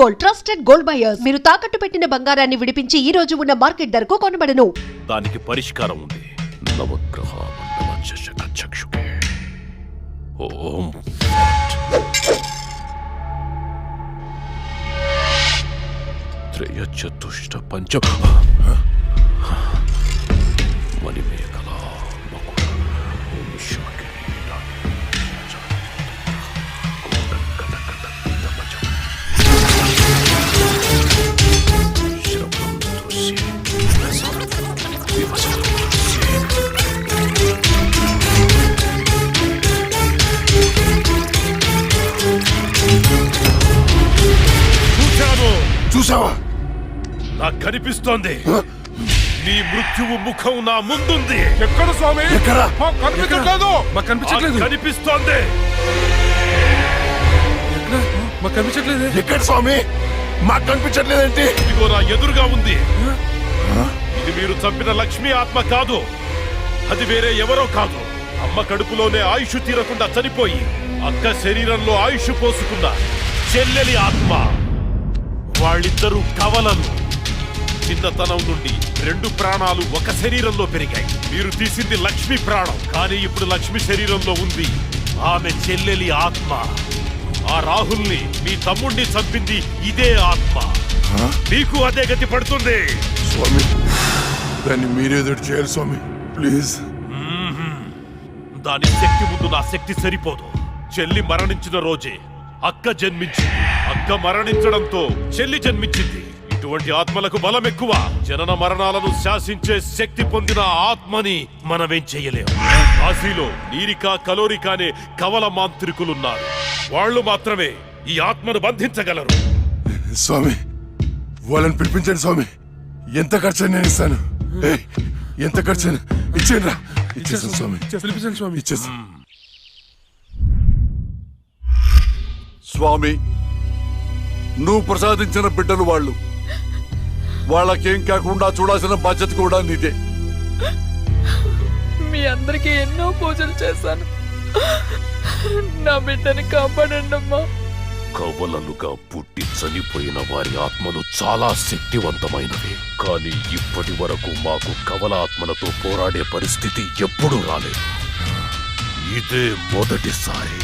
Gold, trusted gold buyers. మీరు తాకట్టు పెట్టిన బంగారాన్ని విడిపించి ఈ రోజు ఉన్న మార్కెట్ ధరకు కొనబడను. దానికి పరిష్కారం ఉంది. నవగ్రహ మండల చషక చక్షుకే ఓం త్రయ చతుష్ట పంచ మణిమేఖల మకుట ఓం శాకిని చూసావా? నాకు కనిపిస్తోంది. నీ మృత్యువు ముఖం నా ముందుంది. ఎక్కడ స్వామి? ఎక్కడ? కనిపించట్లేదు. మాకు కనిపించట్లేదు. కనిపిస్తోంది. మాకు కనిపించట్లేదు. ఎక్కడ స్వామి? మాకు కనిపించట్లేదేంటి? ఇదిగో నా ఎదురుగా ఉంది. ఇది మీరు చంపిన లక్ష్మీ ఆత్మ కాదు. అది వేరే ఎవరో కాదు. అమ్మ కడుపులోనే ఆయుష్ తీరకుండా చనిపోయి అక్క శరీరంలో ఆయుష్ పోసుకున్న చెల్లెలి ఆత్మ. వాళ్ళిద్దరూ కవలలు. చిన్నతనం నుండి 2 ప్రాణాలు ఒక శరీరంలో పెరిగాయి. మీరు తీసింది లక్ష్మి ప్రాణం, కానీ ఇప్పుడు లక్ష్మి శరీరంలో ఉంది ఆమె చెల్లెలి ఆత్మ. ఆ రాహుల్ని, మీ తమ్ముణ్ణి చంపింది ఇదే ఆత్మ. మీకు అదే గతి పడుతుంది. స్వామి, దాన్ని మీరేదోటి చేయాలి స్వామి, ప్లీజ్. దాని శక్తి ముందు నా శక్తి సరిపోదు. చెల్లి మరణించిన రోజే అక్క జన్మించింది. అక్క మరణించడంతో చెల్లి జన్మించింది. ఇటువంటి ఆత్మలకు బలం ఎక్కువ. జనన మరణాలను శాసించే శక్తి పొందిన ఆత్మని మనమేం చెయ్యలేము. కాశీలో నీరికా కలోరికా అనే కవల మాంత్రికులున్నారు. వాళ్ళు మాత్రమే ఈ ఆత్మను బంధించగలరు. స్వామి, వాళ్ళని పిలిపించండి స్వామి. ఎంత ఖర్చు నేను ఇస్తాను. ఎంత ఖర్చు ఇచ్చేయండి రా. ఇచ్చేసాను స్వామి. పిలిపించండి స్వామి. ఇచ్చేసాను స్వామి. నువ్వు ప్రసాదించిన బిడ్డలు వాళ్ళు. వాళ్ళకేం కాకుండా చూడాల్సిన బాధ్యత కూడా నీదే. మీ అందరికీ ఎన్నో పూజలు చేశాను. నా బిడ్డని కాపాడండి అమ్మా. కవలలుగా పుట్టి చనిపోయిన వారి ఆత్మలు చాలా శక్తివంతమైనవి. కానీ ఇప్పటి వరకు మాకు కవల ఆత్మలతో పోరాడే పరిస్థితి ఎప్పుడూ రాలేదు. ఇదే మొదటిసారి.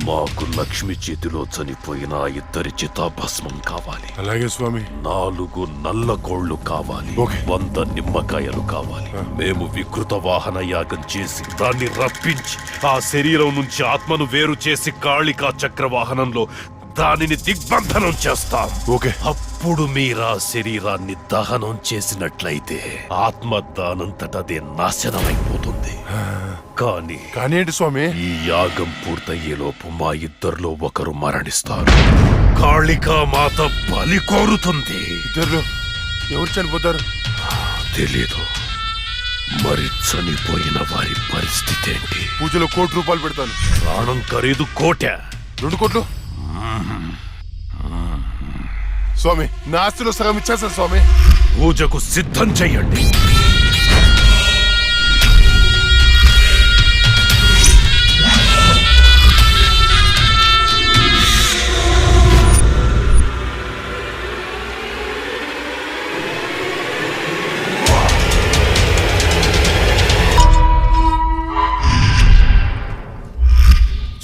మాకు లక్ష్మి చేతిలో చనిపోయిన 2 చితాభస్మం కావాలి. అలాగే స్వామి. 4 నల్ల కోళ్లు కావాలి. 100 నిమ్మకాయలు కావాలి. మేము వికృత వాహన యాగం చేసి దాన్ని రప్పించి ఆ శరీరం నుంచి ఆత్మను వేరు చేసి కాళికా చక్రవాహనంలో దానిని దిగ్బంధనం చేస్తాం. అప్పుడు మీరా శరీరాన్ని దహనం చేసినట్లయితే ఆత్మ దానంతటదే నాశనమైపోతుంది. కానీ ఏంటి స్వామి? ఈ యాగం పూర్తయ్యేలోపు మా ఇద్దరిలో ఒకరు మరణిస్తారు. కాళికా మాత బలి కోరుతుంది. ఇద్దరు ఎవరు చనిపోతారు? తెలీదు. మరి చనిపోయిన వారి పరిస్థితి ఏంటి? పూజలో 1 కోటి రూపాయలు పెడతాను. ప్రాణం ఖరీదు 1 కోటి. 2 కోట్లు స్వామి. నా ఆస్తిలో సగం ఇచ్చేస్తాను స్వామి. పూజకు సిద్ధం చెయ్యండి.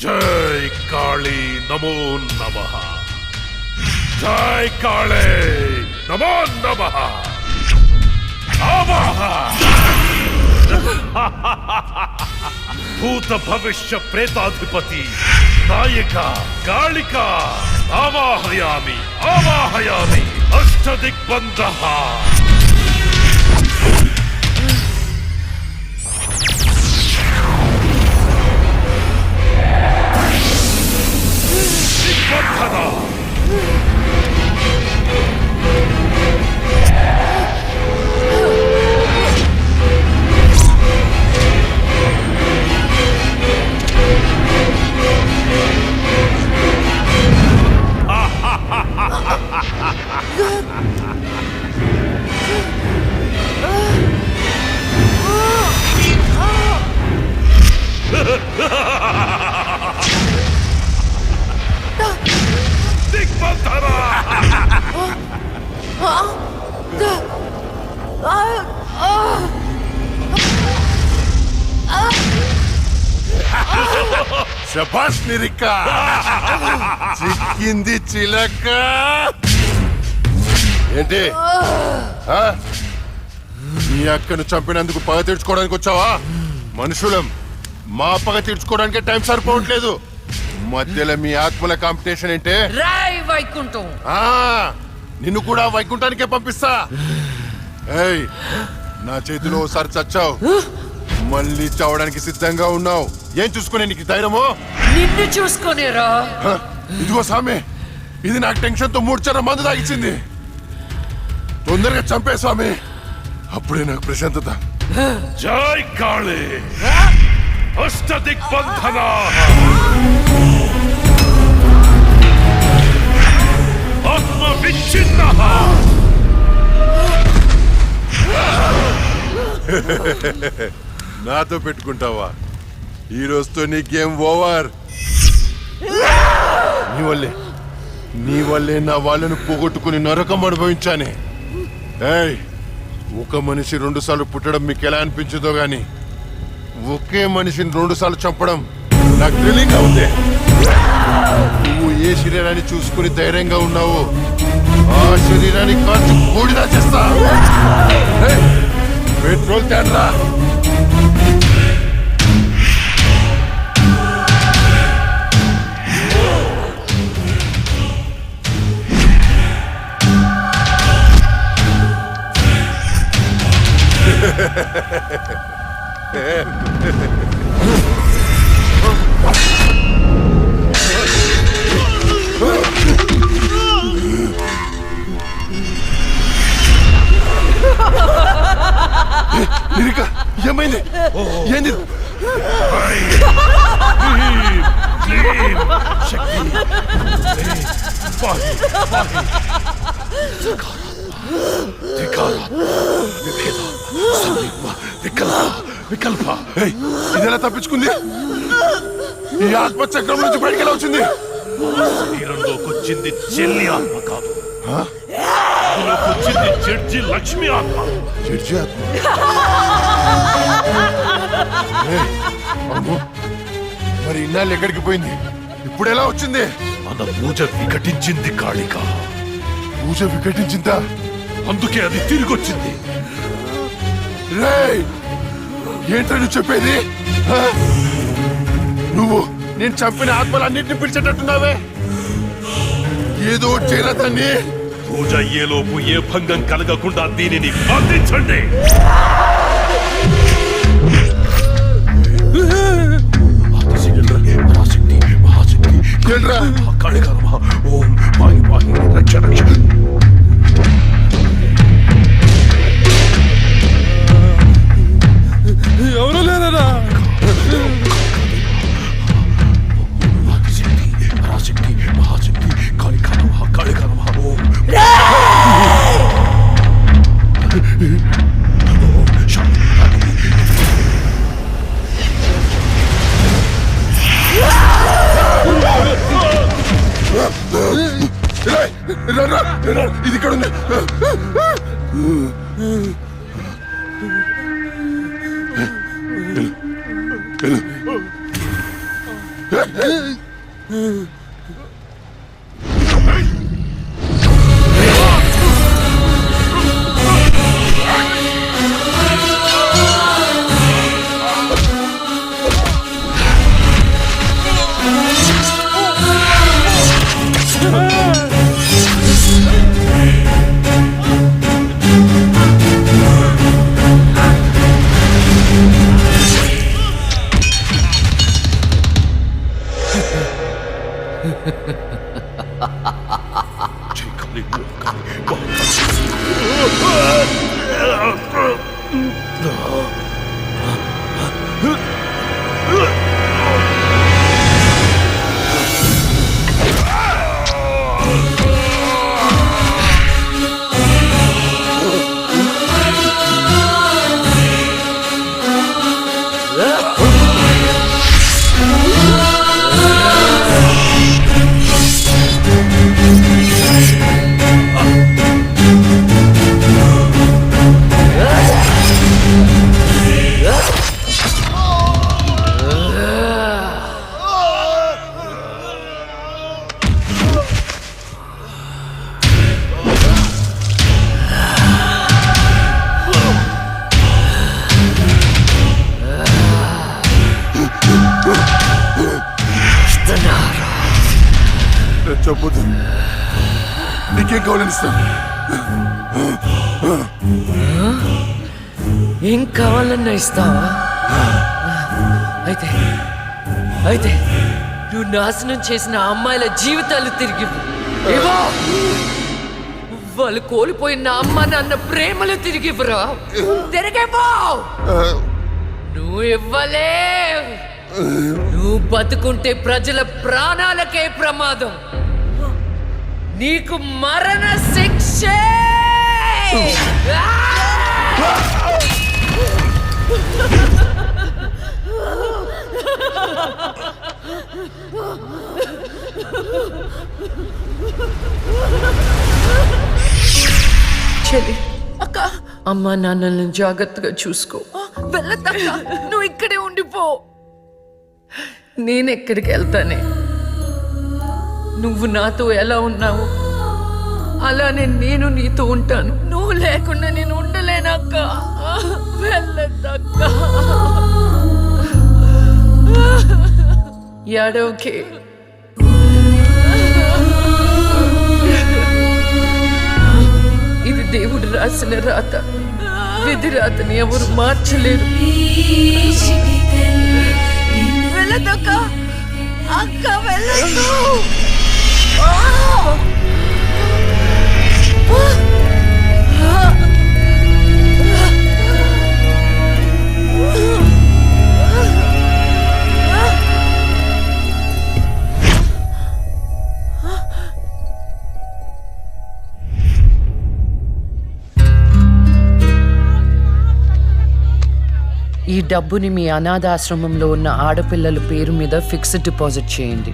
జై కాళీ నమో నమః. జై కాళీ నమో నమః. భూత భవిష్య ప్రేతాధిపతి నాయక కాళిక ఆవాహయామి ఆవాహయామి. అష్టదిగ్బంధః. దిగ్బంధన. శభాష్ నిరిక, చిక్కింది చిలక. ఏంటి ఆ? నీ అక్కను చంపినందుకు పగ తీర్చుకోవడానికి వచ్చావా? మనుషులం, మా పగ తీర్చుకోవడానికి టైం సరిపోవట్లేదు. మధ్యలో మీ ఆత్మల కాంపిటీషన్ ఏంటే? రాయ్ వైకుంఠం. ఆ, నిన్ను కూడా వైకుంఠానికే పంపిస్తా. ఏయ్, నా చేతిలో ఒకసారి చచ్చావు, మళ్ళీ చావడానికి సిద్ధంగా ఉన్నావు. ఏం చూసుకునే నీకు ధైర్యమో? నిన్ను చూసుకునేరా. హ, ఇదిగో స్వామి, ఇది నాకు టెన్షన్ తో 3 చర మందు తాగిచ్చింది. తొందరగా చంపే స్వామి, అప్పుడే నాకు ప్రశాంతత. జై కాళీ, అష్టదిగ్బంధన. ఆత్మ విచ్ఛిన్న. నాతో పెట్టుకుంటావా? ఈ రోజుతో నీ గేమ్ ఓవర్. నీ వల్లే నా వాళ్ళను పోగొట్టుకుని నరకం అనుభవించానే. ఏయ్, ఒక మనిషి 2 సార్లు పుట్టడం మీకు ఎలా అనిపించదో గాని, ఒకే మనిషిని 2 సార్లు చంపడం నాకు థ్రిల్లింగ్ గా ఉంది. నువ్వు ఏ శరీరాన్ని చూసుకుని ధైర్యంగా ఉన్నావో ఆ శరీరాన్ని కాల్చి బూడిదా చేస్తా. ఏయ్, పెట్రోల్ తేడ్రా. నిరిక, ఏమైంది? ఏంది? వికల్ప. ఏయ్, ఇదెలా తప్పించుకుంది? ఈ ఆత్మ చక్రం నుంచి బయటికి ఎలా వచ్చింది? శరీరంలోకి వచ్చింది చెల్లి ఆత్మ కాదు, అందులోకి వచ్చింది జడ్జి లక్ష్మి ఆత్మ. జడ్జి ఆత్మ. ఏయ్, అమ్మో, మరి ఇన్నాళ్ళు ఎక్కడికి పోయింది? ఇప్పుడు ఎలా వచ్చింది? మన పూజ వికటించింది కాళిక, పూజ వికటించిందా? అందుకే అది తిరిగి వచ్చింది. రేయ్, ఏంట్రా నువ్వు చెప్పేది? ఆ? నువ్వు నేను చంపిన ఆత్మలన్నింటినీ పిలిచేటట్టున్నావే. ఏదో చేయరా దాన్ని. పూజ అయ్యేలోపు ఏ భంగం కలగకుండా దీనిని బంధించండి. ఏంట్రా? ఓం పాయి పాయి రక్ష రక్ష. ఎవరు లేరా? పరాశక్తి మహాశక్తి కాళికా నమః కాళికా నమః. ఓం శాంతి. ఇది ఇక్కడ ఉంది. ఇంకేం కావాలని ఇస్తాను. ఏం కావాలన్నా ఇస్తావా? అయితే అయితే నువ్వు నాశనం చేసిన అమ్మాయిల జీవితాలు తిరిగి ఇవ్వు. వాళ్ళు కోల్పోయిన అమ్మ నాన్న ప్రేమలు తిరిగి ఇవ్వరా? తిరిగిపో. నువ్వు ఇవ్వలే. నువ్వు బతుకుంటే ప్రజల ప్రాణాలకే ప్రమాదం. నీకు మరణ శిక్షే. చెల్లి, అక్క, అమ్మా నాన్నల్ని జాగ్రత్తగా చూసుకో. వెళ్ళద్దక్క, నువ్వు ఇక్కడే ఉండిపో. నేనెక్కడికి వెళ్తానే? నువ్వు నాతో ఎలా ఉన్నావు అలానే నేను నీతో ఉంటాను. నువ్వు లేకుండా నేను ఉండలేనక్క. వెళ్ళద్దక్క. ఏడవకే. ఇది దేవుడు రాసిన రాత. విధి రాతని ఎవరు మార్చలేరు. వెళ్ళదక్క. అక్క వెళ్ళదు. ఈ డబ్బుని మీ అనాథాశ్రమంలో ఉన్న ఆడపిల్లల పేరు మీద ఫిక్స్డ్ డిపాజిట్ చేయండి.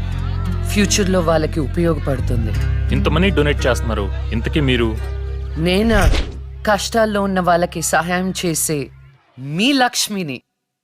ఫ్యూచర్లో వాళ్ళకి ఉపయోగపడుతుంది. ఇంత మనీ డొనేట్ చేస్తున్నారు, ఇంతకీ మీరు? నేనా? కష్టాల్లో ఉన్న వాళ్ళకి సహాయం చేసే మీ లక్ష్మిని.